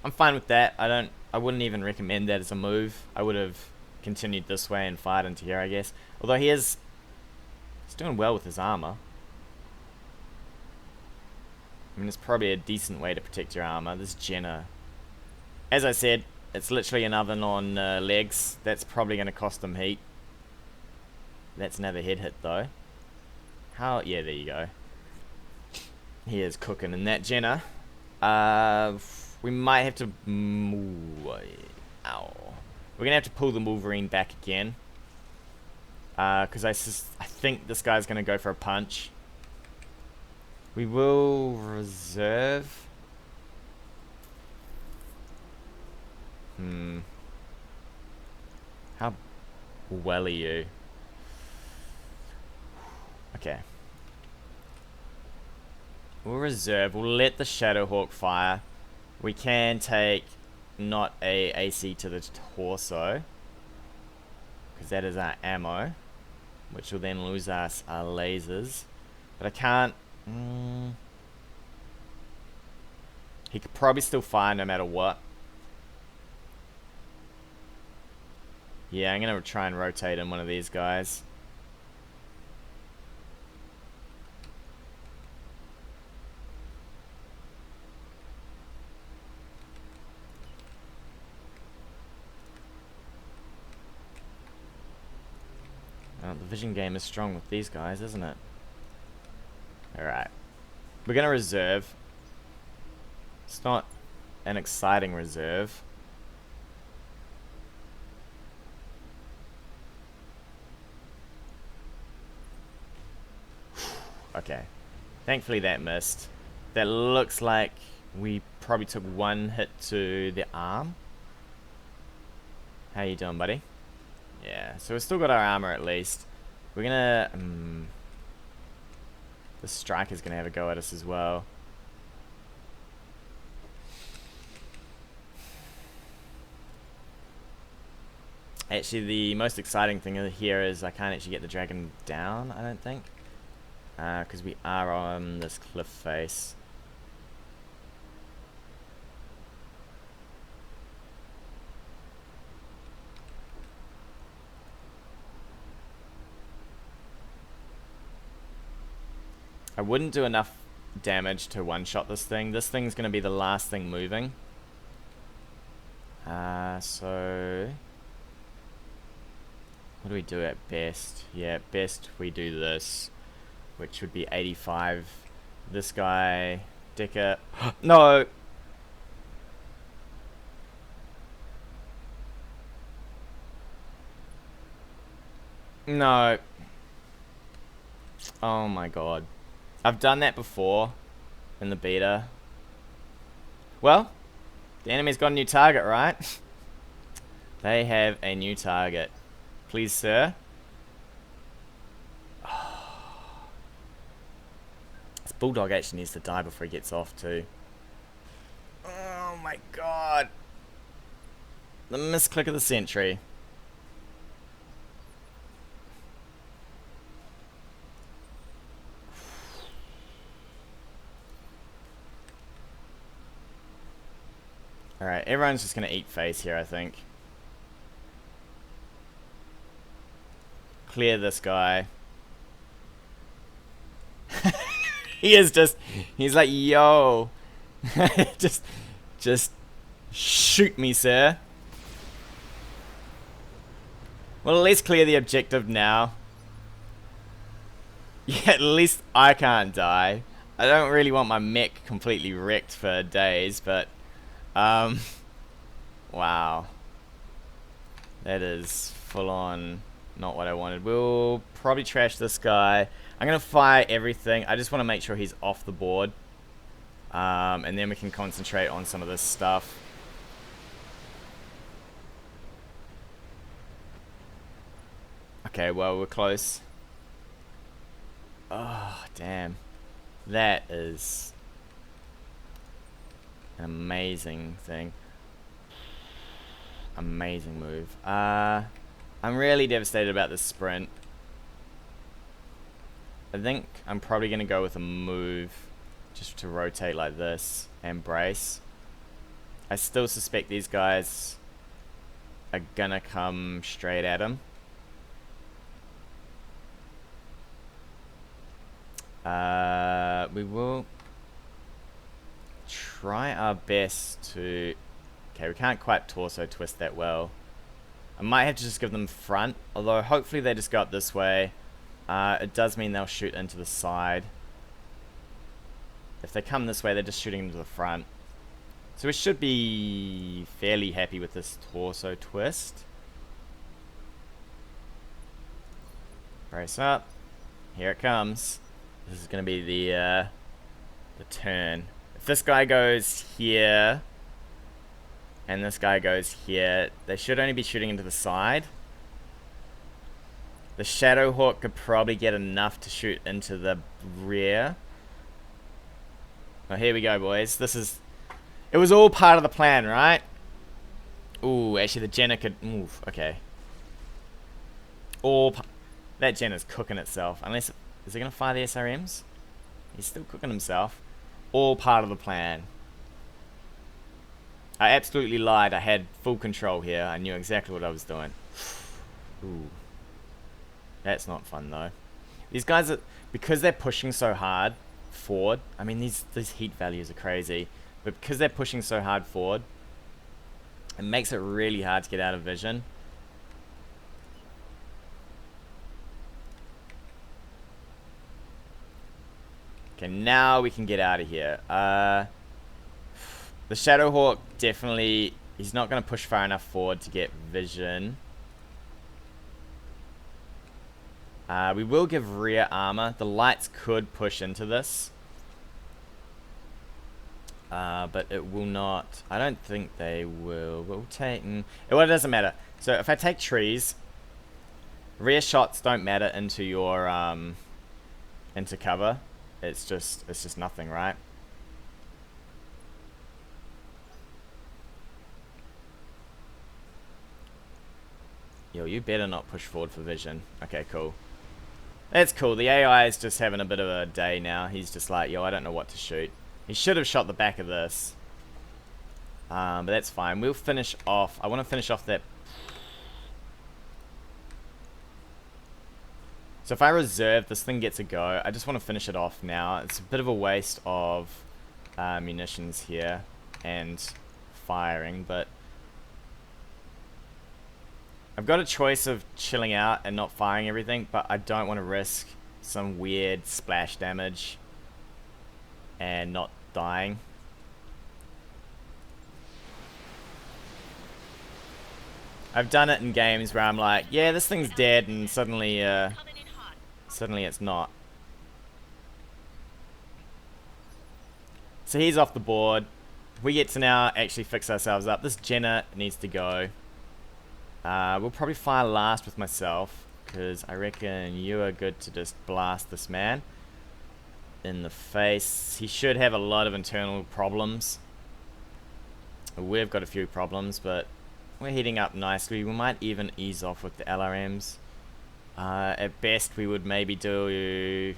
I'm fine with that. I wouldn't even recommend that as a move. I would have continued this way and fired into here, I guess. Although he's doing well with his armor. I mean, it's probably a decent way to protect your armor. This Jenna, as I said, it's literally an oven on legs. That's probably going to cost them heat. That's another head hit though. How? Yeah, there you go. He is cooking in that Jenna. We might have to move. Ow. We're gonna have to pull the Wolverine back again. Because I think this guy's gonna go for a punch. We will reserve. How well are you? Okay. We'll reserve. We'll let the Shadowhawk fire. We can take not a AC to the torso, because that is our ammo, which will then lose us our lasers. But I can't. He could probably still fire no matter what. Yeah, I'm gonna try and rotate in one of these guys. The vision game is strong with these guys, isn't it? Alright. We're gonna reserve. It's not an exciting reserve. Okay. Thankfully that missed. That looks like we probably took one hit to the arm. How you doing, buddy? Yeah, so we've still got our armor at least. We're gonna... the striker's gonna have a go at us as well. Actually, the most exciting thing here is I can't actually get the dragon down, I don't think. Because we are on this cliff face. I wouldn't do enough damage to one-shot this thing. This thing's going to be the last thing moving. So... what do we do at best? Yeah, at best we do this, which would be 85. This guy... Dicker... No! No. Oh my god. I've done that before in the beta. Well, the enemy's got a new target, right? They have a new target. Please, sir. This bulldog actually needs to die before he gets off too. Oh my god. The misclick of the century. Alright, everyone's just going to eat face here, I think. Clear this guy. He is just... he's like, yo. just shoot me, sir. Well, at least clear the objective now. Yeah, at least I can't die. I don't really want my mech completely wrecked for days, but... wow. That is full on not what I wanted. We'll probably trash this guy. I'm going to fire everything. I just want to make sure he's off the board. And then we can concentrate on some of this stuff. Okay, well, we're close. Oh, damn. That is... an amazing thing. Amazing move. I'm really devastated about this sprint. I think I'm probably going to go with a move just to rotate like this and brace. I still suspect these guys are going to come straight at him. We will try our best to... okay, we can't quite torso twist that well. I might have to just give them front, although hopefully they just go up this way. It does mean they'll shoot into the side. If they come this way, they're just shooting into the front. So we should be fairly happy with this torso twist. Brace up. Here it comes. This is going to be the turn. If this guy goes here, and this guy goes here, they should only be shooting into the side. The Shadowhawk could probably get enough to shoot into the rear. Oh, here we go, boys. This is... It was all part of the plan, right? Ooh, actually the Jenna could... Ooh, okay. That Jenna's cooking itself. Unless... Is he going to fire the SRMs? He's still cooking himself. All part of the plan. I absolutely lied. I had full control here. I knew exactly what I was doing. Ooh. That's not fun, though. These guys are... Because they're pushing so hard forward... I mean, these heat values are crazy. But because they're pushing so hard forward... It makes it really hard to get out of vision. Okay, now we can get out of here. The Shadowhawk definitely... He's not going to push far enough forward to get vision. We will give rear armor. The lights could push into this. But it will not... I don't think they will. We'll take... Well, it doesn't matter. So if I take trees... Rear shots don't matter into your... into cover. It's just nothing, right? Yo, you better not push forward for vision. Okay, cool. That's cool. The AI is just having a bit of a day now. He's just like, yo, I don't know what to shoot. He should have shot the back of this. But that's fine. We'll finish off. I want to finish off that. So if I reserve, this thing gets a go. I just want to finish it off now. It's a bit of a waste of munitions here and firing, but I've got a choice of chilling out and not firing everything, but I don't want to risk some weird splash damage and not dying. I've done it in games where I'm like, yeah, this thing's dead, and suddenly it's not. So he's off the board. We get to now actually fix ourselves up. This Jenna needs to go. We'll probably fire last with myself, because I reckon you are good to just blast this man in the face. He should have a lot of internal problems. We've got a few problems, but we're heating up nicely. We might even ease off with the LRMs. At best, we would maybe do...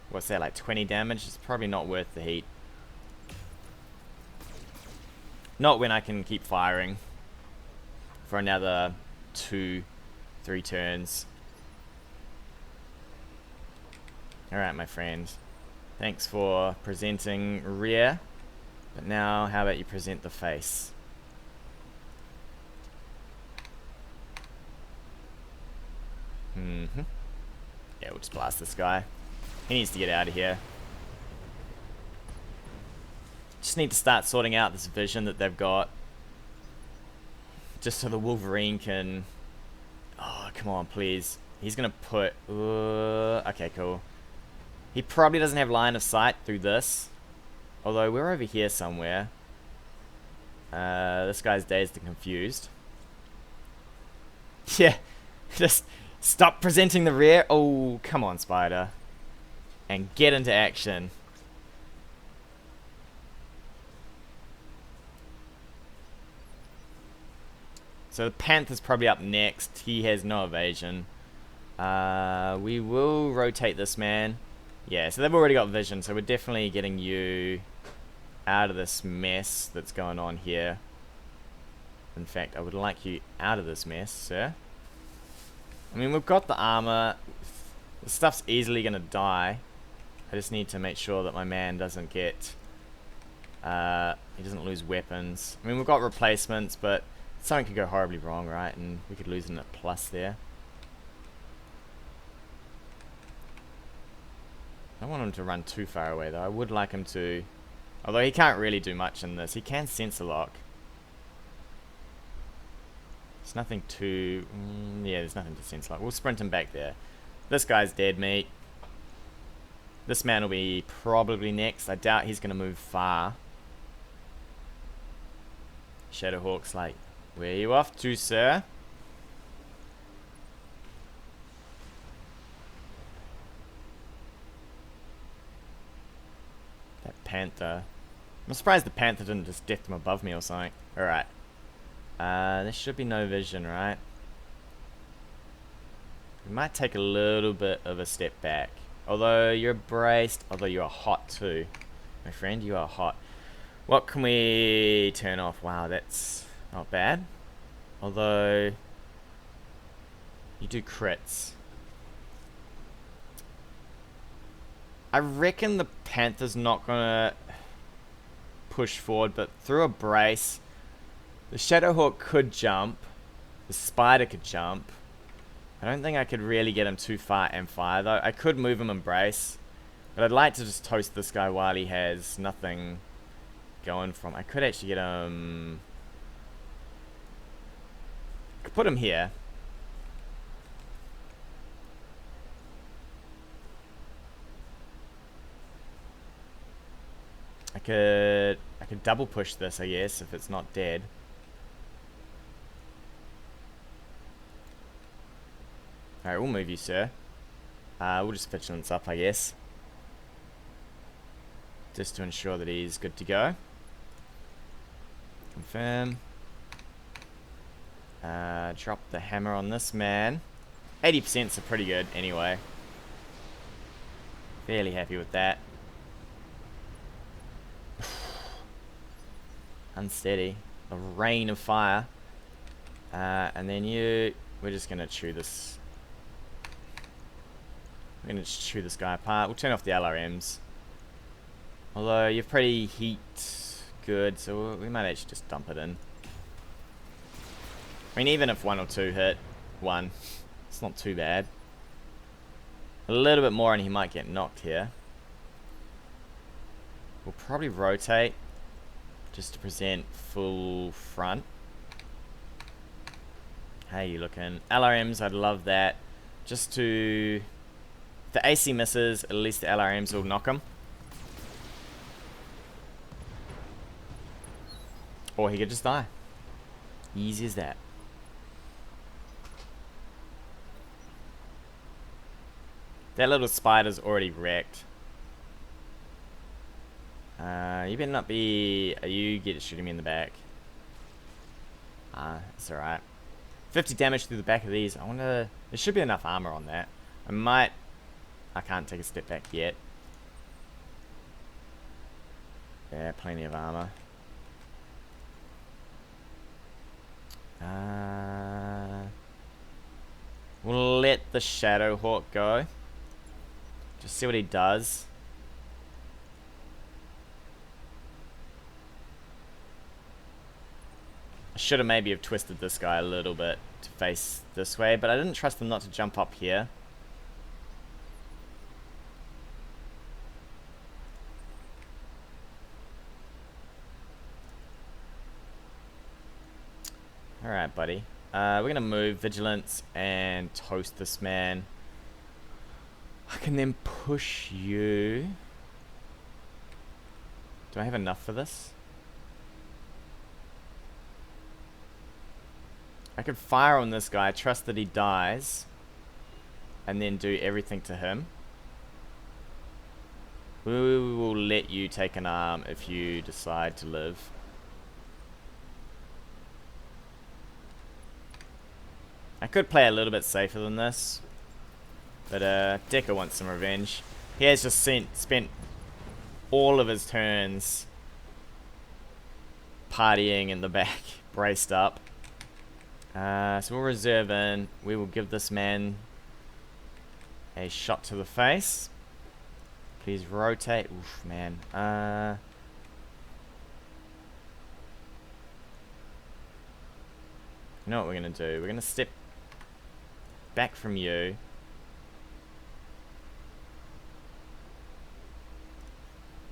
What's that, like 20 damage? It's probably not worth the heat. Not when I can keep firing for another 2-3 turns. Alright, my friend. Thanks for presenting rear. But now, how about you present the face? Yeah, we'll just blast this guy. He needs to get out of here. Just need to start sorting out this vision that they've got. Just so the Wolverine can... Oh, come on, please. He's going to put... okay, cool. He probably doesn't have line of sight through this. Although, we're over here somewhere. This guy's dazed and confused. Yeah, just stop presenting the rear. Oh, come on, Spider. And get into action. So the Panther's probably up next. He has no evasion. We will rotate this man. Yeah, so they've already got vision, so we're definitely getting you out of this mess that's going on here. In fact, I would like you out of this mess, sir. I mean, we've got the armor. The stuff's easily going to die. I just need to make sure that my man doesn't get... he doesn't lose weapons. I mean, we've got replacements, but... Something could go horribly wrong, right? And we could lose in a plus there. I don't want him to run too far away though. I would like him to, although he can't really do much in this. He can sense a lock. There's nothing to, yeah, there's nothing to sense lock. We'll sprint him back there. This guy's dead meat. This man will be probably next. I doubt he's going to move far. Shadowhawk's like, where are you off to, sir? That panther. I'm surprised the panther didn't just death him above me or something. Alright. There should be no vision, right? We might take a little bit of a step back. Although you're braced, although you are hot too. My friend, you are hot. What can we turn off? Wow, that's not bad. Although, you do crits. I reckon the panther's not gonna push forward, but through a brace, the Shadowhawk could jump. The spider could jump. I don't think I could really get him too far and fire though. I could move him and brace, but I'd like to just toast this guy while he has nothing going from. I could actually get him. I could put him here. I could double push this, I guess, if it's not dead. Alright, we'll move you, sir. We'll just vigilance up, I guess. Just to ensure that he's good to go. Confirm. Drop the hammer on this man. 80% are pretty good, anyway. Fairly happy with that. Unsteady. A rain of fire. And then you... We're just going to chew this... We're going to just chew this guy apart. We'll turn off the LRMs. Although, you're pretty heat good, so we might actually just dump it in. I mean, even if 1 or 2 hit 1, it's not too bad. A little bit more and he might get knocked here. We'll probably rotate just to present full front. How you looking? LRMs, I'd love that. Just to... If the AC misses, at least the LRMs will knock him. Or he could just die. Easy as that. That little spider's already wrecked. You better not be... You get shooting me in the back. It's alright. 50 damage through the back of these. I wonder... There should be enough armor on that. I might... I can't take a step back yet. Yeah, plenty of armor. We'll let the Shadowhawk go. Just see what he does. I should have maybe have twisted this guy a little bit to face this way, but I didn't trust him not to jump up here. Alright, buddy. We're going to move Vigilance and toast this man. I can then push you. Do I have enough for this? I could fire on this guy, trust that he dies, and then do everything to him. We will let you take an arm if you decide to live. I could play a little bit safer than this, but Decker wants some revenge. He has just spent all of his turns partying in the back, braced up. So we'll reserve in. We will give this man a shot to the face. Please rotate. Oof, man. You know what we're going to do? We're going to step back from you.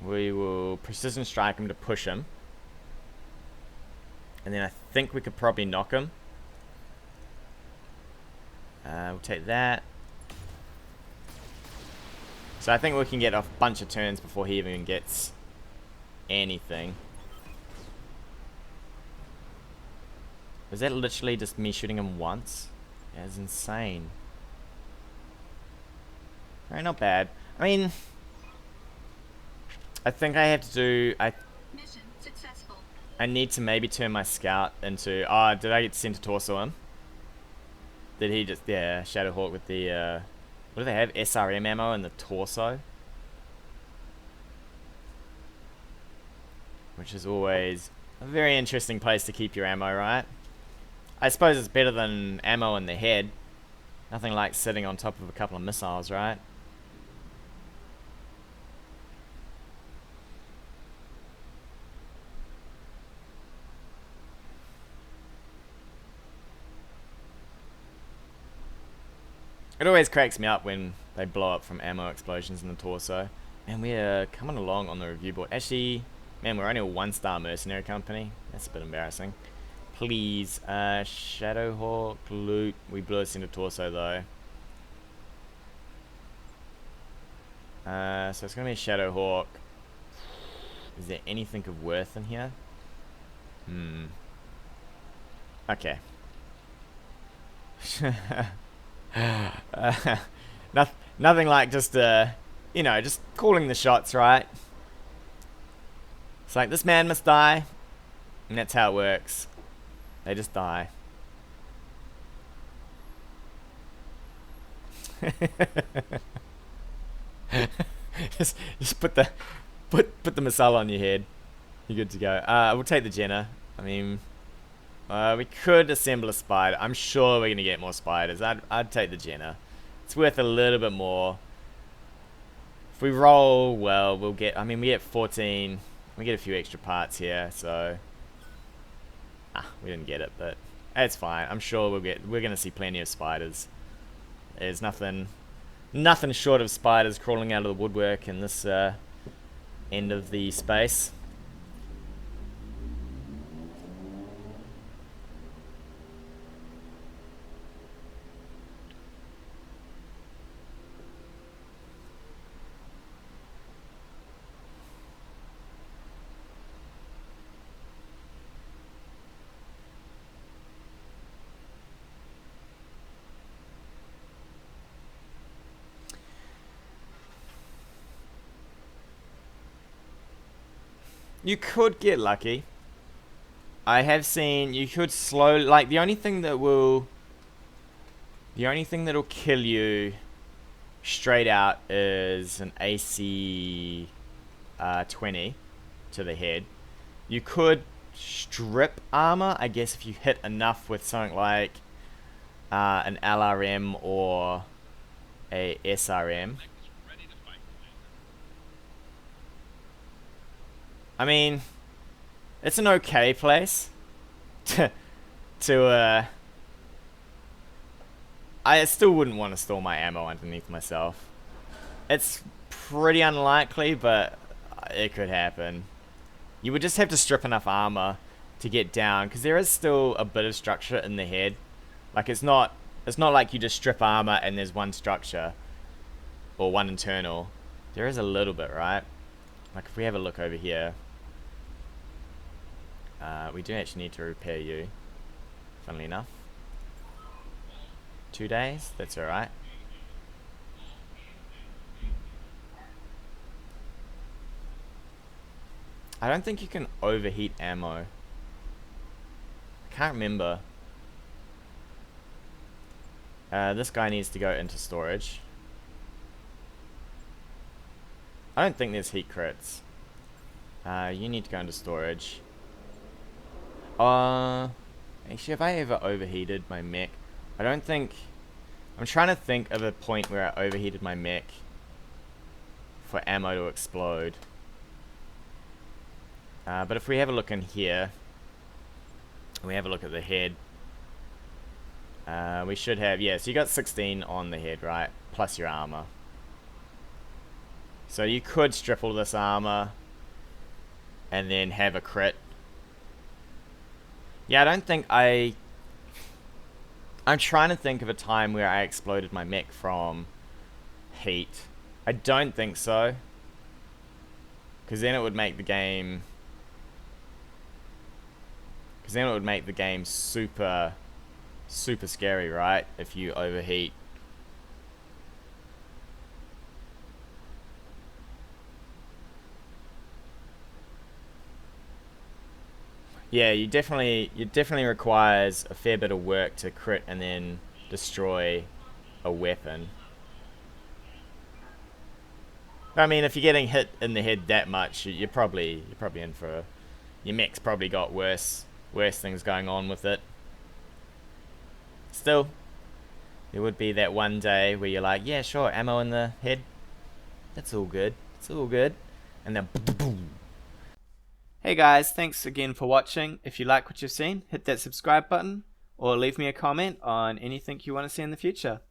We will precision strike him to push him. And then I think we could probably knock him. We'll take that. So I think we can get a bunch of turns before he even gets anything. Was that literally just me shooting him once? That's insane. Alright, not bad. I mean, I think I have to do... Mission successful. I need to maybe turn my scout into... Oh, did I get to send to torso him? Did he just... Yeah, Shadowhawk with the... what do they have? SRM ammo in the torso? Which is always a very interesting place to keep your ammo, right? I suppose it's better than ammo in the head. Nothing like sitting on top of a couple of missiles, right? It always cracks me up when they blow up from ammo explosions in the torso. And we're coming along on the review board. Actually, man, we're only a 1-star mercenary company. That's a bit embarrassing. Please, Shadowhawk, loot. We blew us into torso though. So it's gonna be a Shadowhawk. Is there anything of worth in here? Okay. Nothing like just you know, just calling the shots, right? It's like, this man must die, and that's how it works. They just die. just put the missile on your head. You're good to go. We'll take the Jenna. I mean, we could assemble a spider. I'm sure we're gonna get more spiders. I'd take the Jenna. It's worth a little bit more. If we roll well, we'll get. I mean, we get 14. We get a few extra parts here, so we didn't get it, but it's fine. I'm sure we're gonna see plenty of spiders. There's nothing short of spiders crawling out of the woodwork in this end of the space. You could get lucky. I have seen you could slow, like the only thing that'll kill you straight out is an AC 20 to the head. You could strip armor, I guess, if you hit enough with something like an LRM or a SRM. I mean, it's an okay place I still wouldn't want to store my ammo underneath myself. It's pretty unlikely, but it could happen. You would just have to strip enough armor to get down, because there is still a bit of structure in the head. Like, it's not like you just strip armor and there's one structure or one internal. There is a little bit, right? Like, if we have a look over here, we do actually need to repair you, funnily enough. 2 days? That's alright. I don't think you can overheat ammo. I can't remember. This guy needs to go into storage. I don't think there's heat crits. You need to go into storage. Actually, have I ever overheated my mech? I don't think... I'm trying to think of a point where I overheated my mech for ammo to explode. But if we have a look in here, and we have a look at the head, we should have... Yeah, so you got 16 on the head, right? Plus your armor. So you could strip all this armor and then have a crit. Yeah, I don't think I'm trying to think of a time where I exploded my mech from heat. I don't think so. Because then it would make the game... super scary, right? If you overheat. Yeah, it definitely requires a fair bit of work to crit and then destroy a weapon. I mean, if you're getting hit in the head that much, you're probably in for a... Your mech's probably got worse things going on with it. Still, there would be that one day where you're like, yeah, sure, ammo in the head. That's all good. It's all good. And then boom. Hey guys, thanks again for watching. If you like what you've seen, hit that subscribe button or leave me a comment on anything you want to see in the future.